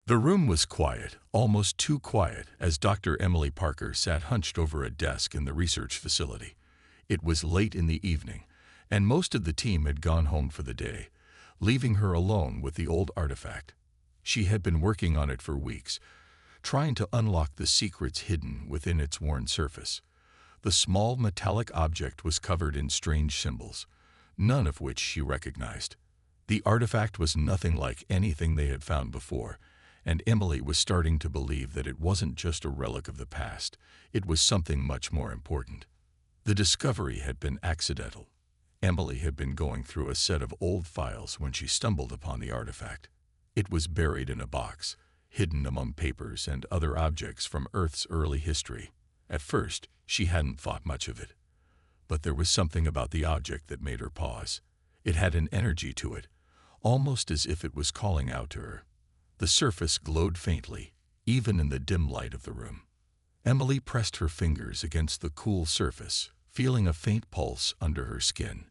The room was quiet, almost too quiet, as Dr. Emily Parker sat hunched over a desk in the research facility. It was late in the evening, and most of the team had gone home for the day, leaving her alone with the old artifact. She had been working on it for weeks, trying to unlock the secrets hidden within its worn surface. The small metallic object was covered in strange symbols, none of which she recognized. The artifact was nothing like anything they had found before, and Emily was starting to believe that it wasn't just a relic of the past, it was something much more important. The discovery had been accidental. Emily had been going through a set of old files when she stumbled upon the artifact. It was buried in a box, hidden among papers and other objects from Earth's early history. At first, she hadn't thought much of it. But there was something about the object that made her pause. It had an energy to it, almost as if it was calling out to her. The surface glowed faintly, even in the dim light of the room. Emily pressed her fingers against the cool surface, feeling a faint pulse under her skin.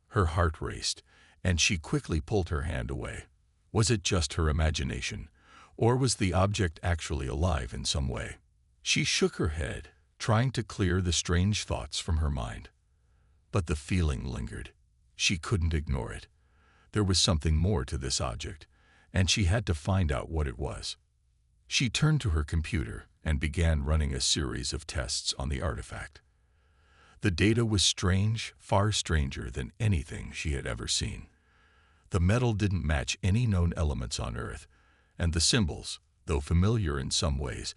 Her heart raced, and she quickly pulled her hand away. Was it just her imagination, or was the object actually alive in some way? She shook her head, trying to clear the strange thoughts from her mind. But the feeling lingered. She couldn't ignore it. There was something more to this object, and she had to find out what it was. She turned to her computer and began running a series of tests on the artifact. The data was strange, far stranger than anything she had ever seen. The metal didn't match any known elements on Earth, and the symbols, though familiar in some ways,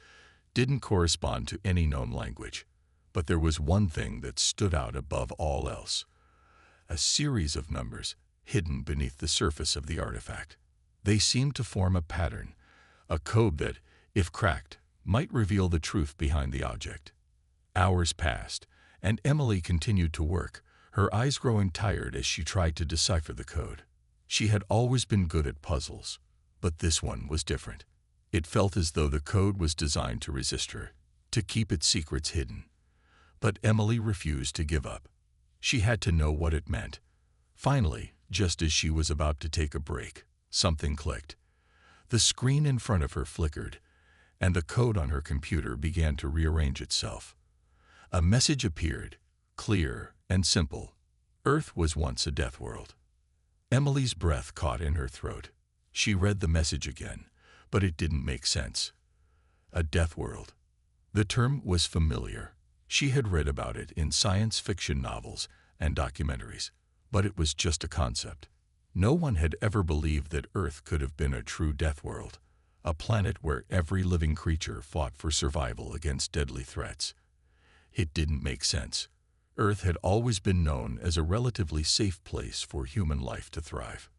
didn't correspond to any known language. But there was one thing that stood out above all else: a series of numbers hidden beneath the surface of the artifact. They seemed to form a pattern, a code that, if cracked, might reveal the truth behind the object. Hours passed, and Emily continued to work, her eyes growing tired as she tried to decipher the code. She had always been good at puzzles, but this one was different. It felt as though the code was designed to resist her, to keep its secrets hidden. But Emily refused to give up. She had to know what it meant. Finally, just as she was about to take a break, something clicked. The screen in front of her flickered, and the code on her computer began to rearrange itself. A message appeared, clear and simple. Earth was once a death world. Emily's breath caught in her throat. She read the message again, but it didn't make sense. A death world. The term was familiar. She had read about it in science fiction novels and documentaries, but it was just a concept. No one had ever believed that Earth could have been a true death world, a planet where every living creature fought for survival against deadly threats. It didn't make sense. Earth had always been known as a relatively safe place for human life to thrive.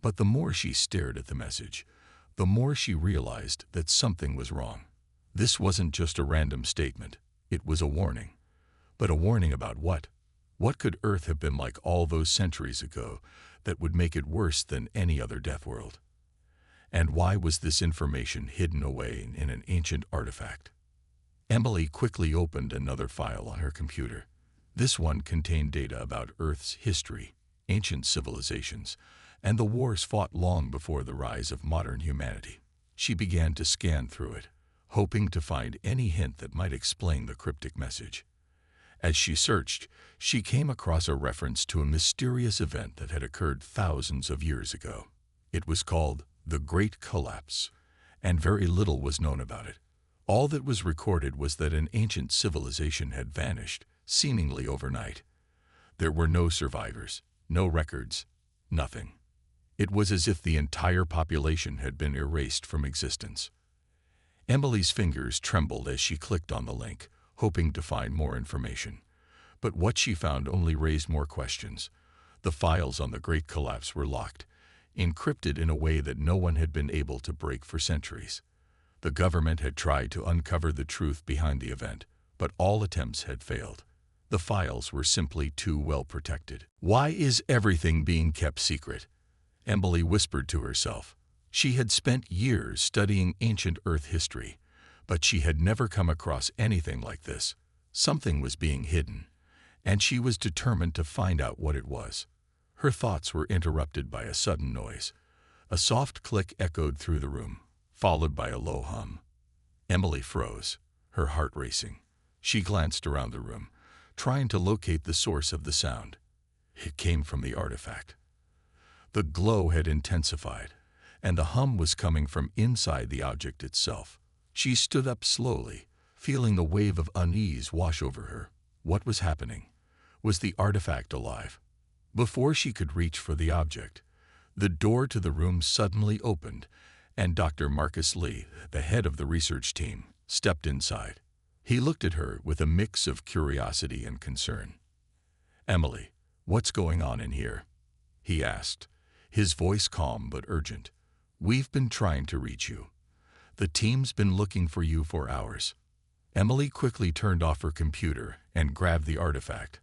But the more she stared at the message, the more she realized that something was wrong. This wasn't just a random statement. It was a warning. But a warning about what? What could Earth have been like all those centuries ago that would make it worse than any other death world? And why was this information hidden away in an ancient artifact? Emily quickly opened another file on her computer. This one contained data about Earth's history, ancient civilizations, and the wars fought long before the rise of modern humanity. She began to scan through it, hoping to find any hint that might explain the cryptic message. As she searched, she came across a reference to a mysterious event that had occurred thousands of years ago. It was called the Great Collapse, and very little was known about it. All that was recorded was that an ancient civilization had vanished, seemingly overnight. There were no survivors, no records, nothing. It was as if the entire population had been erased from existence. Emily's fingers trembled as she clicked on the link, hoping to find more information. But what she found only raised more questions. The files on the Great Collapse were locked, encrypted in a way that no one had been able to break for centuries. The government had tried to uncover the truth behind the event, but all attempts had failed. The files were simply too well protected. Why is everything being kept secret? Emily whispered to herself. She had spent years studying ancient Earth history, but she had never come across anything like this. Something was being hidden, and she was determined to find out what it was. Her thoughts were interrupted by a sudden noise. A soft click echoed through the room. followed by a low hum. Emily froze, her heart racing. She glanced around the room, trying to locate the source of the sound. It came from the artifact. The glow had intensified, and the hum was coming from inside the object itself. She stood up slowly, feeling the wave of unease wash over her. What was happening? Was the artifact alive? Before she could reach for the object, the door to the room suddenly opened, and Dr. Marcus Lee, the head of the research team, stepped inside. He looked at her with a mix of curiosity and concern. "Emily, what's going on in here?" he asked, his voice calm but urgent. "We've been trying to reach you. The team's been looking for you for hours." Emily quickly turned off her computer and grabbed the artifact,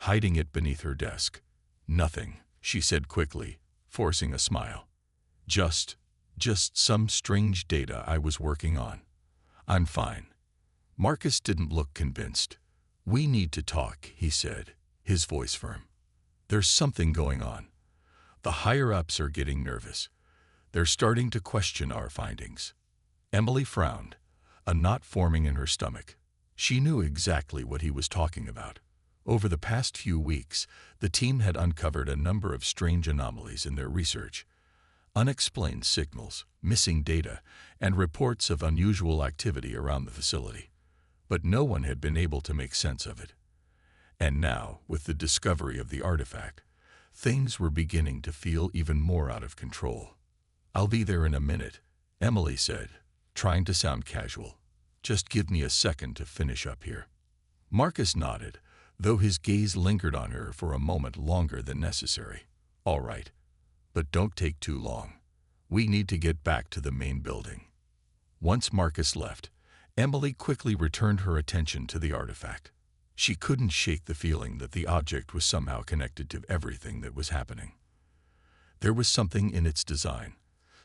hiding it beneath her desk. "Nothing," she said quickly, forcing a smile. Just some strange data I was working on. I'm fine." Marcus didn't look convinced. "We need to talk," he said, his voice firm. "There's something going on. The higher-ups are getting nervous. They're starting to question our findings." Emily frowned, a knot forming in her stomach. She knew exactly what he was talking about. Over the past few weeks, the team had uncovered a number of strange anomalies in their research. Unexplained signals, missing data, and reports of unusual activity around the facility. But no one had been able to make sense of it. And now, with the discovery of the artifact, things were beginning to feel even more out of control. "I'll be there in a minute," Emily said, trying to sound casual. "Just give me a second to finish up here." Marcus nodded, though his gaze lingered on her for a moment longer than necessary. "All right, but don't take too long. We need to get back to the main building." Once Marcus left, Emily quickly returned her attention to the artifact. She couldn't shake the feeling that the object was somehow connected to everything that was happening. There was something in its design,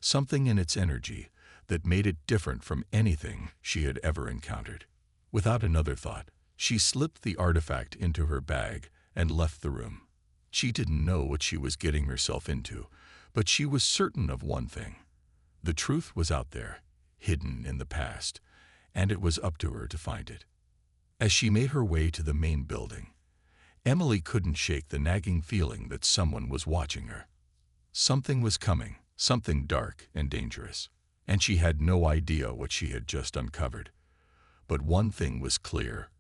something in its energy, that made it different from anything she had ever encountered. Without another thought, she slipped the artifact into her bag and left the room. She didn't know what she was getting herself into, but she was certain of one thing. The truth was out there, hidden in the past, and it was up to her to find it. As she made her way to the main building, Emily couldn't shake the nagging feeling that someone was watching her. Something was coming, something dark and dangerous, and she had no idea what she had just uncovered. But one thing was clear: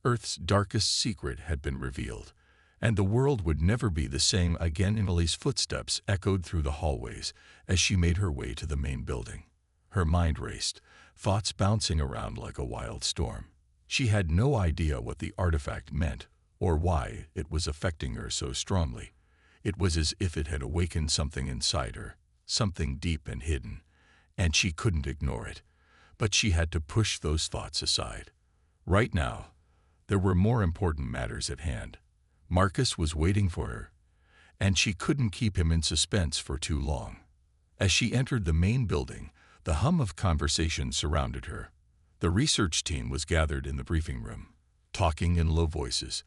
Earth's darkest secret had been revealed, and the world would never be the same again. Emily's footsteps echoed through the hallways as she made her way to the main building. Her mind raced, thoughts bouncing around like a wild storm. She had no idea what the artifact meant or why it was affecting her so strongly. It was as if it had awakened something inside her, something deep and hidden, and she couldn't ignore it. But she had to push those thoughts aside. Right now, there were more important matters at hand. Marcus was waiting for her, and she couldn't keep him in suspense for too long. As she entered the main building, the hum of conversation surrounded her. The research team was gathered in the briefing room, talking in low voices.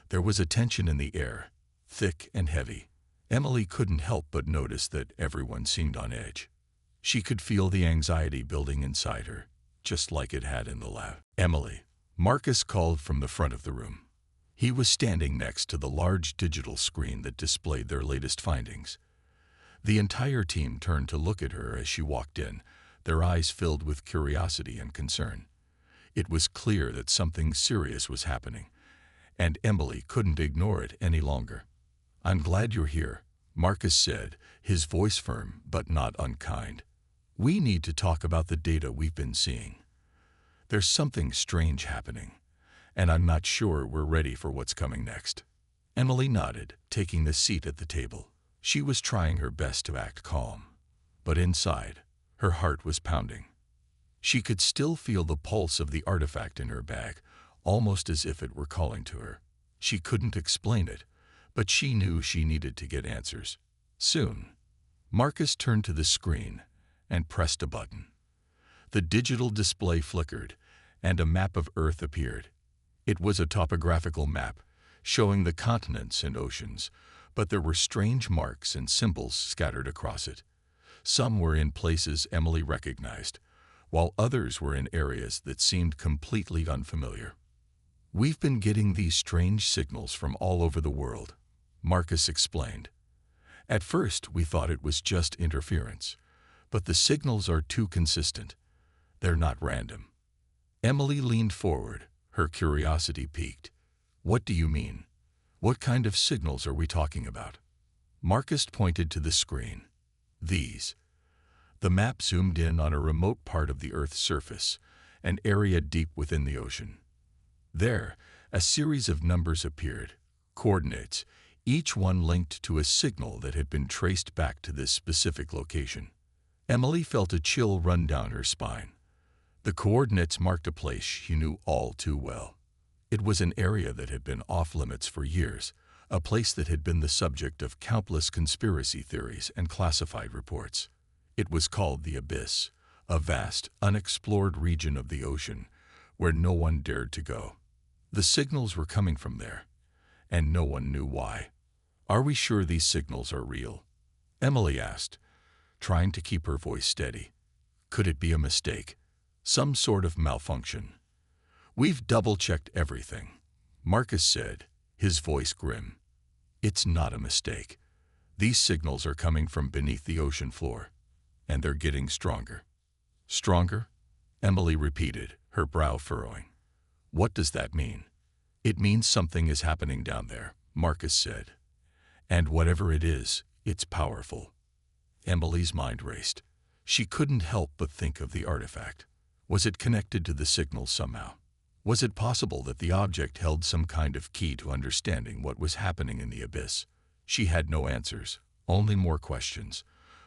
There was a tension in the air, thick and heavy. Emily couldn't help but notice that everyone seemed on edge. She could feel the anxiety building inside her, just like it had in the lab. "Emily," Marcus called from the front of the room. He was standing next to the large digital screen that displayed their latest findings. The entire team turned to look at her as she walked in, their eyes filled with curiosity and concern. It was clear that something serious was happening, and Emily couldn't ignore it any longer. "I'm glad you're here," Marcus said, his voice firm but not unkind. "We need to talk about the data we've been seeing. There's something strange happening, and I'm not sure we're ready for what's coming next." Emily nodded, taking the seat at the table. She was trying her best to act calm, but inside, her heart was pounding. She could still feel the pulse of the artifact in her bag, almost as if it were calling to her. She couldn't explain it, but she knew she needed to get answers. Soon, Marcus turned to the screen and pressed a button. The digital display flickered, and a map of Earth appeared. It was a topographical map, showing the continents and oceans, but there were strange marks and symbols scattered across it. Some were in places Emily recognized, while others were in areas that seemed completely unfamiliar. "We've been getting these strange signals from all over the world," Marcus explained. "At first, we thought it was just interference, but the signals are too consistent. They're not random." Emily leaned forward, her curiosity piqued. "What do you mean? What kind of signals are we talking about?" Marcus pointed to the screen. "These." The map zoomed in on a remote part of the Earth's surface, an area deep within the ocean. There, a series of numbers appeared, coordinates, each one linked to a signal that had been traced back to this specific location. Emily felt a chill run down her spine. The coordinates marked a place she knew all too well. It was an area that had been off-limits for years, a place that had been the subject of countless conspiracy theories and classified reports. It was called the Abyss, a vast, unexplored region of the ocean where no one dared to go. The signals were coming from there, and no one knew why. "Are we sure these signals are real?" Emily asked, trying to keep her voice steady. "Could it be a mistake? Some sort of malfunction?" "We've double-checked everything," Marcus said, his voice grim. "It's not a mistake. These signals are coming from beneath the ocean floor, and they're getting stronger." "Stronger?" Emily repeated, her brow furrowing. "What does that mean?" "It means something is happening down there," Marcus said. "And whatever it is, it's powerful." Emily's mind raced. She couldn't help but think of the artifact. Was it connected to the signal somehow? Was it possible that the object held some kind of key to understanding what was happening in the abyss? She had no answers, only more questions.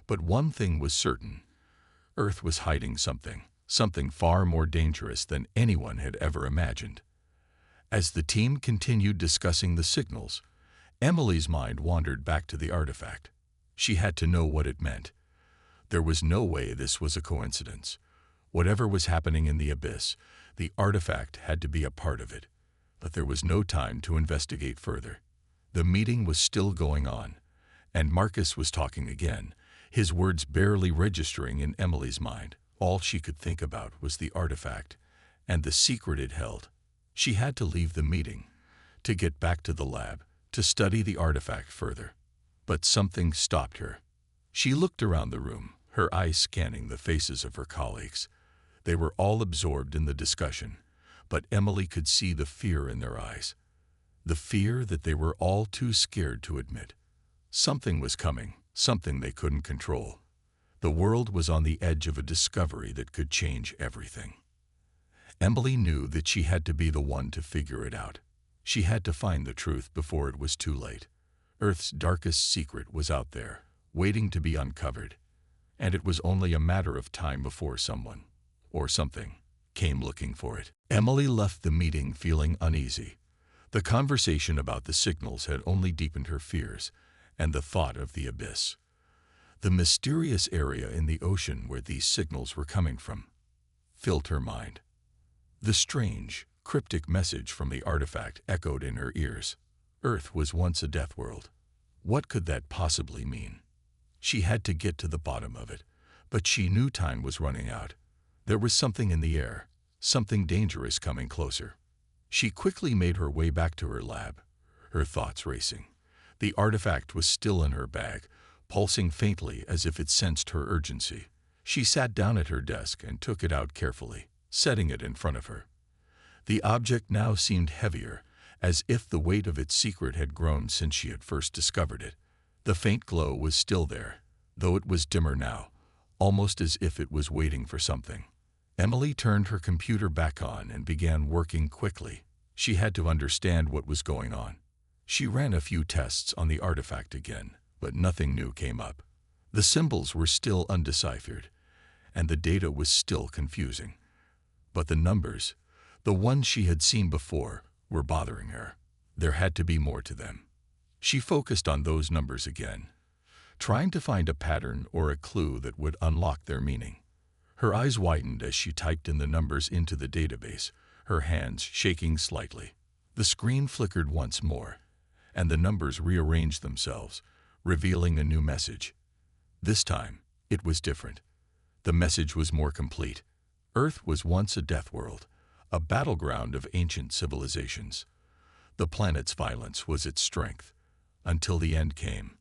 But one thing was certain. Earth was hiding something far more dangerous than anyone had ever imagined. As the team continued discussing the signals, Emily's mind wandered back to the artifact. She had to know what it meant. There was no way this was a coincidence. Whatever was happening in the abyss, the artifact had to be a part of it. But there was no time to investigate further. The meeting was still going on, and Marcus was talking again, his words barely registering in Emily's mind. All she could think about was the artifact and the secret it held. She had to leave the meeting, to get back to the lab, to study the artifact further. But something stopped her. She looked around the room, her eyes scanning the faces of her colleagues. They were all absorbed in the discussion, but Emily could see the fear in their eyes. The fear that they were all too scared to admit. Something was coming, something they couldn't control. The world was on the edge of a discovery that could change everything. Emily knew that she had to be the one to figure it out. She had to find the truth before it was too late. Earth's darkest secret was out there, waiting to be uncovered. And it was only a matter of time before someone, or something, came looking for it. Emily left the meeting feeling uneasy. The conversation about the signals had only deepened her fears, and the thought of the abyss. The mysterious area in the ocean where these signals were coming from filled her mind. The strange, cryptic message from the artifact echoed in her ears. Earth was once a death world. What could that possibly mean? She had to get to the bottom of it, but she knew time was running out. There was something in the air, something dangerous coming closer. She quickly made her way back to her lab, her thoughts racing. The artifact was still in her bag, pulsing faintly as if it sensed her urgency. She sat down at her desk and took it out carefully, setting it in front of her. The object now seemed heavier, as if the weight of its secret had grown since she had first discovered it. The faint glow was still there, though it was dimmer now, almost as if it was waiting for something. Emily turned her computer back on and began working quickly. She had to understand what was going on. She ran a few tests on the artifact again, but nothing new came up. The symbols were still undeciphered, and the data was still confusing. But the numbers, the ones she had seen before, were bothering her. There had to be more to them. She focused on those numbers again, trying to find a pattern or a clue that would unlock their meaning. Her eyes widened as she typed in the numbers into the database, her hands shaking slightly. The screen flickered once more, and the numbers rearranged themselves, revealing a new message. This time, It was different. The message was more complete. Earth was once a death world, a battleground of ancient civilizations. The planet's violence was its strength, until the end came.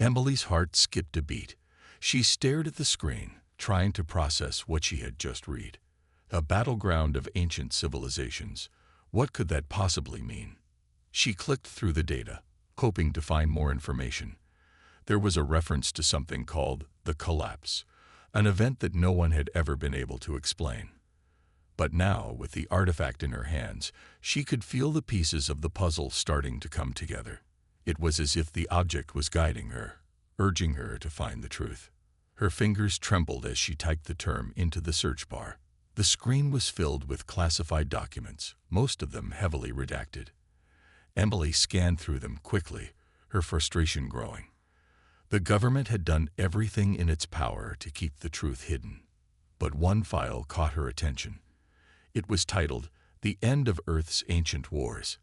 Emily's heart skipped a beat. She stared at the screen, trying to process what she had just read. A battleground of ancient civilizations. What could that possibly mean? She clicked through the data, hoping to find more information. There was a reference to something called the collapse, an event that no one had ever been able to explain. But now, with the artifact in her hands, she could feel the pieces of the puzzle starting to come together. It was as if the object was guiding her, urging her to find the truth. Her fingers trembled as she typed the term into the search bar. The screen was filled with classified documents, most of them heavily redacted. Emily scanned through them quickly, her frustration growing. The government had done everything in its power to keep the truth hidden. But one file caught her attention. It was titled, "The End of Earth's Ancient Wars."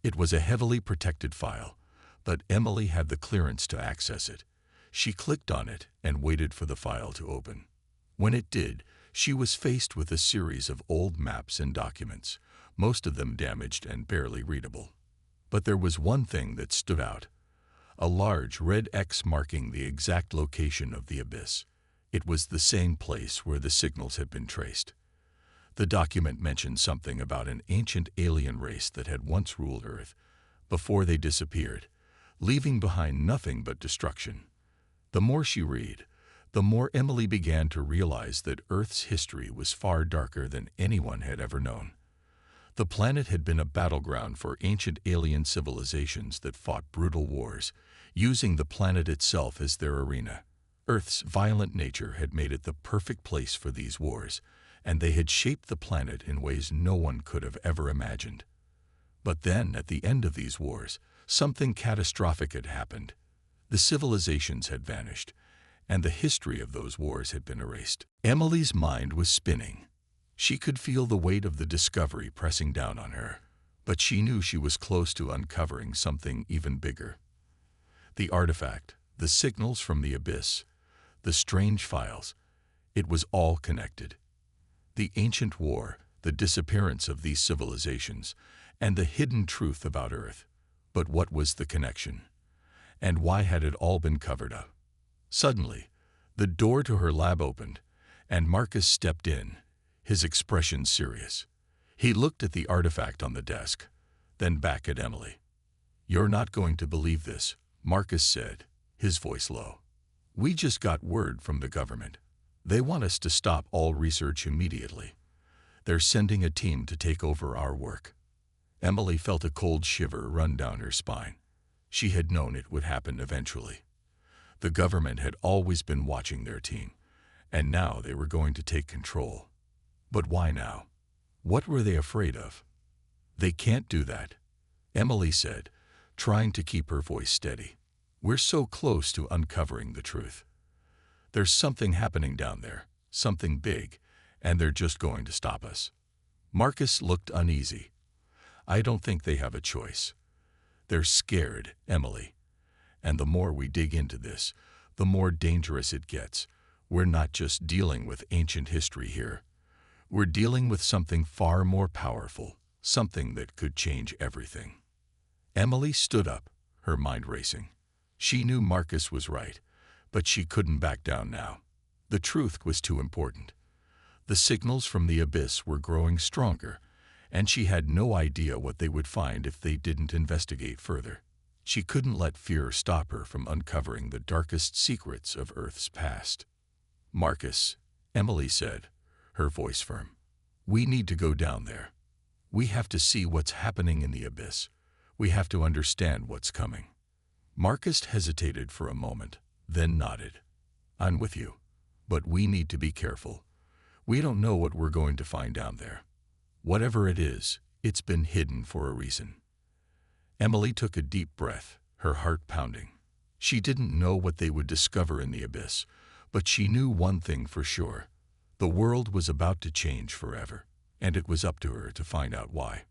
It was a heavily protected file, but Emily had the clearance to access it. She clicked on it and waited for the file to open. When it did, she was faced with a series of old maps and documents, most of them damaged and barely readable. But there was one thing that stood out. A large red X marking the exact location of the abyss. It was the same place where the signals had been traced. The document mentioned something about an ancient alien race that had once ruled Earth, before they disappeared, leaving behind nothing but destruction. The more she read, the more Emily began to realize that Earth's history was far darker than anyone had ever known. The planet had been a battleground for ancient alien civilizations that fought brutal wars, using the planet itself as their arena. Earth's violent nature had made it the perfect place for these wars, and they had shaped the planet in ways no one could have ever imagined. But then, at the end of these wars, something catastrophic had happened. The civilizations had vanished, and the history of those wars had been erased. Emily's mind was spinning. She could feel the weight of the discovery pressing down on her, but she knew she was close to uncovering something even bigger. The artifact, the signals from the abyss, the strange files, it was all connected. The ancient war, the disappearance of these civilizations, and the hidden truth about Earth. But what was the connection? And why had it all been covered up? Suddenly, the door to her lab opened, and Marcus stepped in, his expression serious. He looked at the artifact on the desk, then back at Emily. "You're not going to believe this," Marcus said, his voice low. "We just got word from the government. They want us to stop all research immediately. They're sending a team to take over our work." Emily felt a cold shiver run down her spine. She had known it would happen eventually. The government had always been watching their team, and now they were going to take control. But why now? What were they afraid of? "They can't do that," Emily said, trying to keep her voice steady. "We're so close to uncovering the truth. There's something happening down there, something big, and they're just going to stop us." Marcus looked uneasy. "I don't think they have a choice. They're scared, Emily. And the more we dig into this, the more dangerous it gets. We're not just dealing with ancient history here. We're dealing with something far more powerful, something that could change everything." Emily stood up, her mind racing. She knew Marcus was right, but she couldn't back down now. The truth was too important. The signals from the abyss were growing stronger, and she had no idea what they would find if they didn't investigate further. She couldn't let fear stop her from uncovering the darkest secrets of Earth's past. "Marcus," Emily said, her voice firm, "we need to go down there. We have to see what's happening in the abyss. We have to understand what's coming." Marcus hesitated for a moment, then nodded. "I'm with you, but we need to be careful. We don't know what we're going to find down there. Whatever it is, it's been hidden for a reason." Emily took a deep breath, her heart pounding. She didn't know what they would discover in the abyss, but she knew one thing for sure. The world was about to change forever, and it was up to her to find out why.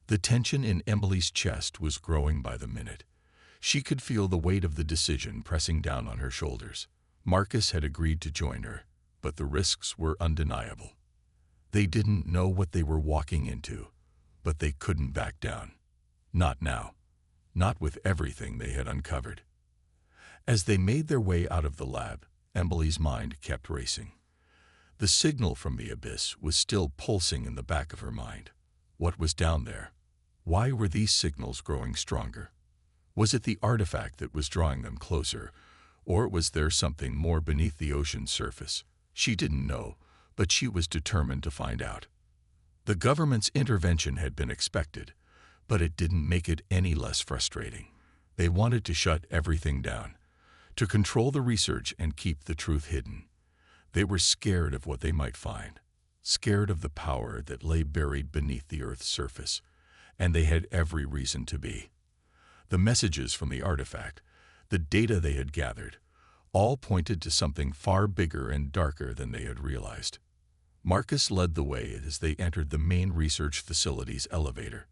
The tension in Emily's chest was growing by the minute. She could feel the weight of the decision pressing down on her shoulders. Marcus had agreed to join her, but the risks were undeniable. They didn't know what they were walking into, but they couldn't back down. Not now. Not with everything they had uncovered. As they made their way out of the lab, Emily's mind kept racing. The signal from the abyss was still pulsing in the back of her mind. What was down there? Why were these signals growing stronger? Was it the artifact that was drawing them closer, or was there something more beneath the ocean's surface? She didn't know, but she was determined to find out. The government's intervention had been expected, but it didn't make it any less frustrating. They wanted to shut everything down, to control the research and keep the truth hidden. They were scared of what they might find, scared of the power that lay buried beneath the Earth's surface, and they had every reason to be. The messages from the artifact, the data they had gathered, all pointed to something far bigger and darker than they had realized. Marcus led the way as they entered the main research facility's elevator.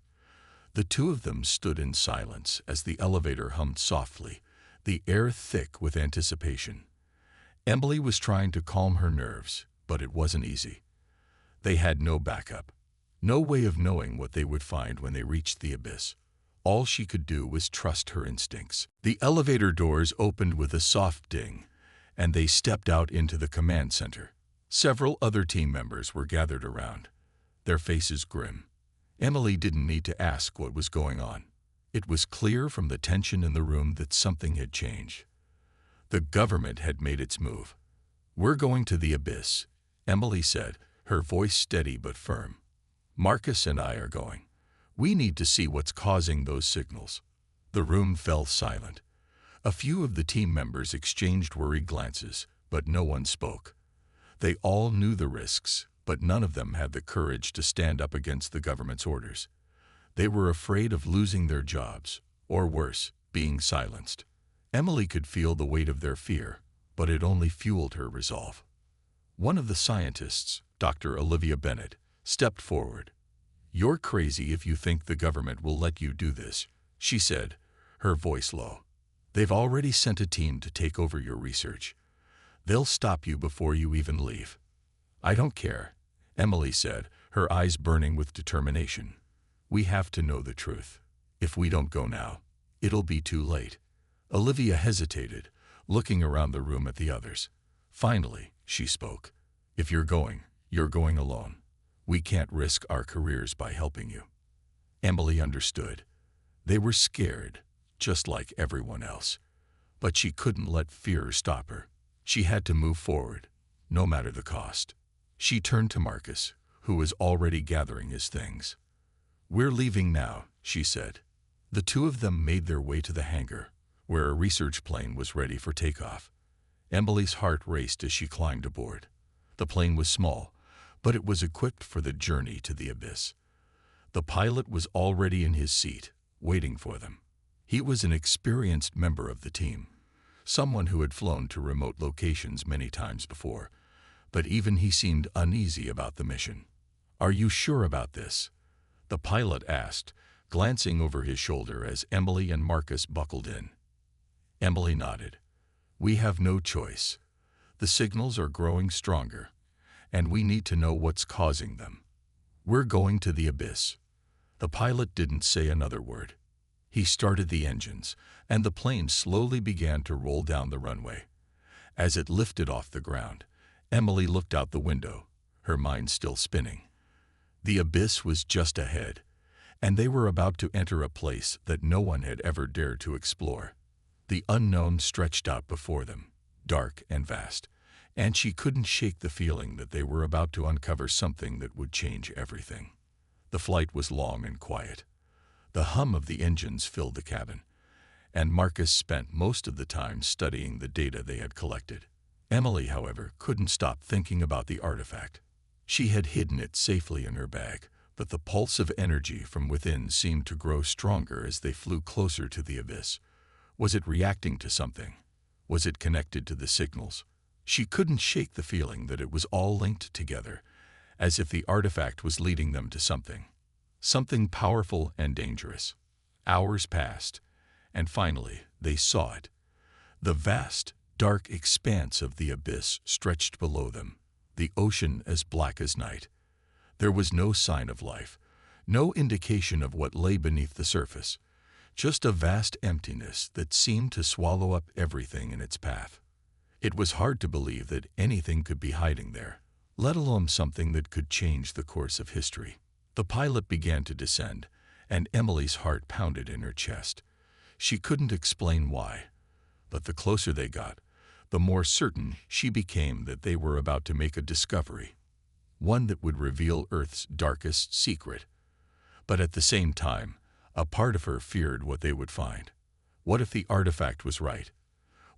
The two of them stood in silence as the elevator hummed softly, the air thick with anticipation. Emily was trying to calm her nerves, but it wasn't easy. They had no backup, no way of knowing what they would find when they reached the abyss. All she could do was trust her instincts. The elevator doors opened with a soft ding, and they stepped out into the command center. Several other team members were gathered around, their faces grim. Emily didn't need to ask what was going on. It was clear from the tension in the room that something had changed. The government had made its move. "We're going to the abyss," Emily said, her voice steady but firm. "Marcus and I are going. We need to see what's causing those signals." The room fell silent. A few of the team members exchanged worried glances, but no one spoke. They all knew the risks, but none of them had the courage to stand up against the government's orders. They were afraid of losing their jobs, or worse, being silenced. Emily could feel the weight of their fear, but it only fueled her resolve. One of the scientists, Dr. Olivia Bennett, stepped forward. "You're crazy if you think the government will let you do this," she said, her voice low. "They've already sent a team to take over your research. They'll stop you before you even leave." "I don't care," Emily said, her eyes burning with determination. "We have to know the truth. If we don't go now, it'll be too late." Olivia hesitated, looking around the room at the others. Finally, she spoke. "If you're going alone. We can't risk our careers by helping you." Emily understood. They were scared, just like everyone else. But she couldn't let fear stop her. She had to move forward, no matter the cost. She turned to Marcus, who was already gathering his things. "We're leaving now," she said. The two of them made their way to the hangar, where a research plane was ready for takeoff. Emily's heart raced as she climbed aboard. The plane was small, but it was equipped for the journey to the abyss. The pilot was already in his seat, waiting for them. He was an experienced member of the team, someone who had flown to remote locations many times before, but even he seemed uneasy about the mission. "Are you sure about this?" the pilot asked, glancing over his shoulder as Emily and Marcus buckled in. Emily nodded. "We have no choice. The signals are growing stronger, and we need to know what's causing them. We're going to the abyss." The pilot didn't say another word. He started the engines, and the plane slowly began to roll down the runway. As it lifted off the ground, Emily looked out the window, her mind still spinning. The abyss was just ahead, and they were about to enter a place that no one had ever dared to explore. The unknown stretched out before them, dark and vast, and she couldn't shake the feeling that they were about to uncover something that would change everything. The flight was long and quiet. The hum of the engines filled the cabin, and Marcus spent most of the time studying the data they had collected. Emily, however, couldn't stop thinking about the artifact. She had hidden it safely in her bag, but the pulse of energy from within seemed to grow stronger as they flew closer to the abyss. Was it reacting to something? Was it connected to the signals? She couldn't shake the feeling that it was all linked together, as if the artifact was leading them to something powerful and dangerous. Hours passed, and finally they saw it. The vast, Dark expanse of the abyss stretched below them, the ocean as black as night. There was no sign of life, no indication of what lay beneath the surface, just a vast emptiness that seemed to swallow up everything in its path. It was hard to believe that anything could be hiding there, let alone something that could change the course of history. The pilot began to descend, and Emily's heart pounded in her chest. She couldn't explain why, but the closer they got, the more certain she became that they were about to make a discovery, one that would reveal Earth's darkest secret. But at the same time, a part of her feared what they would find. What if the artifact was right?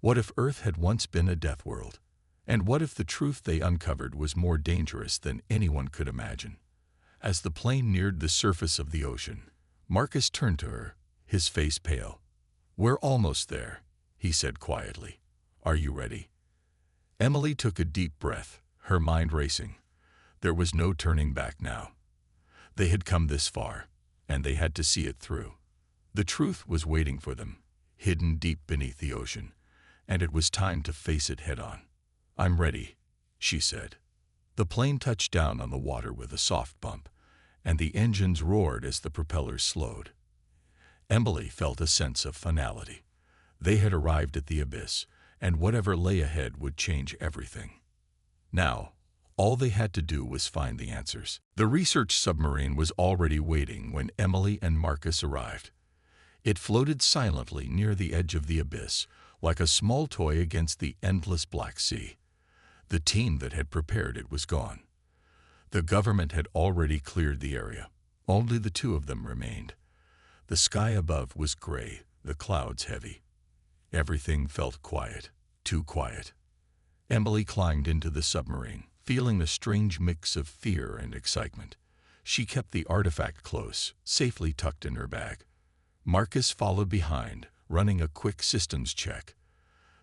What if Earth had once been a death world? And what if the truth they uncovered was more dangerous than anyone could imagine? As the plane neared the surface of the ocean, Marcus turned to her, his face pale. "We're almost there," he said quietly. "Are you ready?" Emily took a deep breath, her mind racing. There was no turning back now. They had come this far, and they had to see it through. The truth was waiting for them, hidden deep beneath the ocean, and it was time to face it head-on. "I'm ready," she said. The plane touched down on the water with a soft bump, and the engines roared as the propellers slowed. Emily felt a sense of finality. They had arrived at the abyss, and whatever lay ahead would change everything. Now, all they had to do was find the answers. The research submarine was already waiting when Emily and Marcus arrived. It floated silently near the edge of the abyss, like a small toy against the endless Black Sea. The team that had prepared it was gone. The government had already cleared the area. Only the two of them remained. The sky above was gray, the clouds heavy. Everything felt quiet, too quiet. Emily climbed into the submarine, feeling a strange mix of fear and excitement. She kept the artifact close, safely tucked in her bag. Marcus followed behind, running a quick systems check.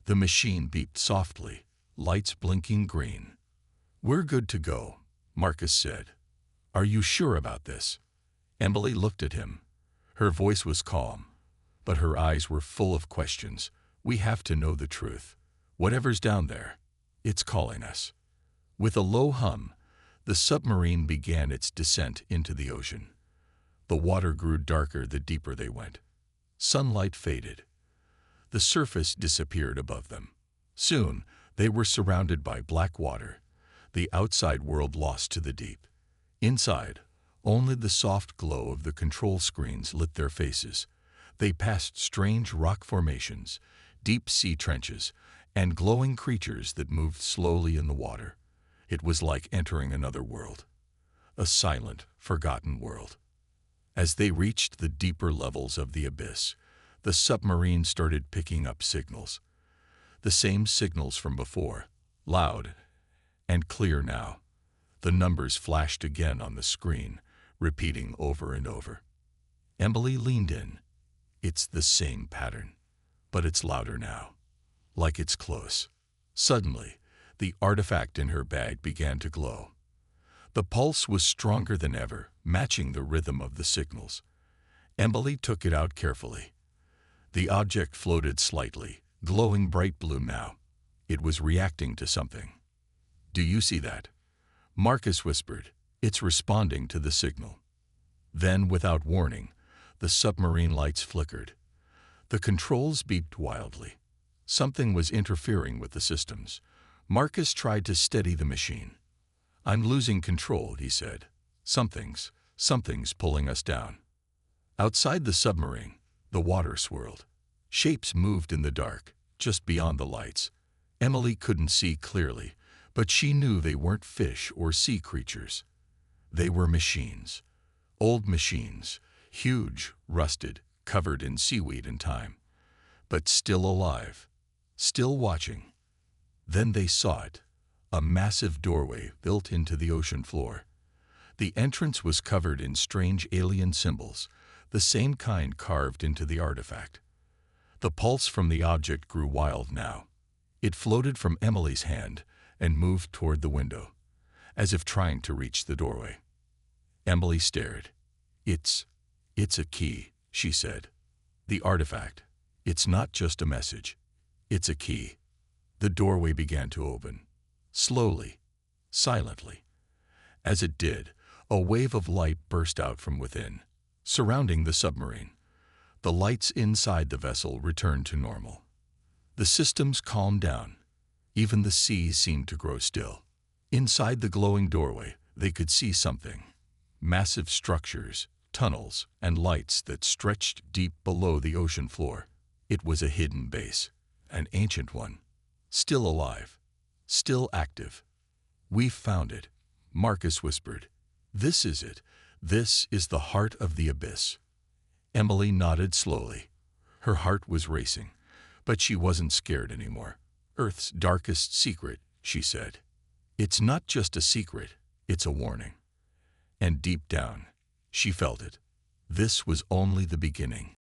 The machine beeped softly, lights blinking green. "We're good to go," Marcus said. "Are you sure about this?" Emily looked at him. Her voice was calm, but her eyes were full of questions. "We have to know the truth. Whatever's down there, it's calling us." With a low hum, the submarine began its descent into the ocean. The water grew darker the deeper they went. Sunlight faded. The surface disappeared above them. Soon, they were surrounded by black water, the outside world lost to the deep. Inside, only the soft glow of the control screens lit their faces. They passed strange rock formations, deep sea trenches, and glowing creatures that moved slowly in the water. It was like entering another world, a silent, forgotten world. As they reached the deeper levels of the abyss, the submarine started picking up signals. The same signals from before, loud and clear now. The numbers flashed again on the screen, repeating over and over. Emily leaned in. "It's the same pattern, but it's louder now, like it's close." Suddenly, the artifact in her bag began to glow. The pulse was stronger than ever, matching the rhythm of the signals. Emily took it out carefully. The object floated slightly, glowing bright blue now. It was reacting to something. "Do you see that?" Marcus whispered. "It's responding to the signal." Then, without warning, the submarine lights flickered. The controls beeped wildly. Something was interfering with the systems. Marcus tried to steady the machine. "I'm losing control," he said. Something's pulling us down." Outside the submarine, the water swirled. Shapes moved in the dark, just beyond the lights. Emily couldn't see clearly, but she knew they weren't fish or sea creatures. They were machines. Old machines, huge, rusted, covered in seaweed and time, but still alive, still watching. Then they saw it, a massive doorway built into the ocean floor. The entrance was covered in strange alien symbols, the same kind carved into the artifact. The pulse from the object grew wild now. It floated from Emily's hand and moved toward the window, as if trying to reach the doorway. Emily stared. It's a key," she said. "The artifact. It's not just a message. It's a key." The doorway began to open, slowly, silently. As it did, a wave of light burst out from within, surrounding the submarine. The lights inside the vessel returned to normal. The systems calmed down. Even the sea seemed to grow still. Inside the glowing doorway, they could see something. Massive structures, tunnels, and lights that stretched deep below the ocean floor. It was a hidden base, an ancient one, still alive, still active. "We've found it," Marcus whispered. "This is it. This is the heart of the abyss." Emily nodded slowly. Her heart was racing, but she wasn't scared anymore. "Earth's darkest secret," she said. "It's not just a secret, it's a warning." And deep down, she felt it. This was only the beginning.